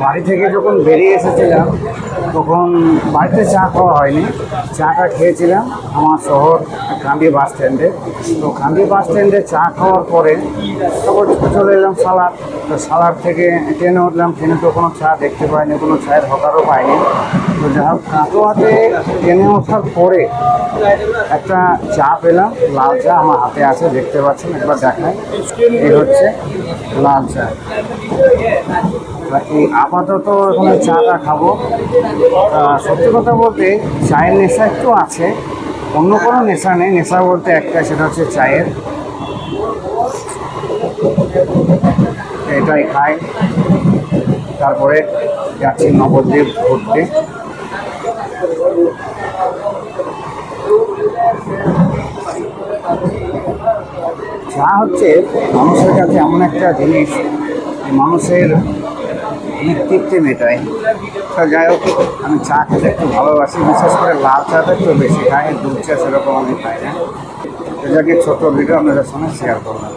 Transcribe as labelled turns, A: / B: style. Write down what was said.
A: বাড়ি থেকে যখন বেরিয়ে এসেছিলাম তখন বাড়িতে চা খাওয়া হয়নি, চাটা খেয়েছিলাম আমার শহর কান্দি বাস স্ট্যান্ডে। তো কান্দি বাস স্ট্যান্ডে চা খাওয়ার পরে তারপর চলে এলাম সালার। তো সালার থেকে ট্রেনে উঠলাম, ট্রেনে তো কোনো চা দেখতে পাইনি, কোনো চায়ের হকারও পাইনি। তো যা হোক কাটোয়াতে ট্রেনে ওঠার পরে একটা চা পেলাম, লাল চা আমার হাতে আছে, দেখতে পাচ্ছেন, একবার দেখায়। এই হচ্ছে লাল চা। এই আপাতত ওখানে চাটা খাবো। সত্যি কথা বলতে চায়ের নেশা একটু আছে, অন্য কোনো নেশা নেই। নেশা বলতে একটা, সেটা হচ্ছে চায়ের। এটাই খাই, তারপরে যাচ্ছি নবদ্বীপ ঘুরতে। চা হচ্ছে মানুষের কাছে এমন একটা জিনিস, মানুষের তৃপ্তি মেটায়। তো যাই হোক, আমি চা খেতে একটু ভালোবাসি, বিশেষ করে লাল চাটা একটু বেশি খাই, দুধ চা সেরকম আমি খাই না। এটাকে ছোটো ভিডিও আপনাদের সঙ্গে শেয়ার করলাম।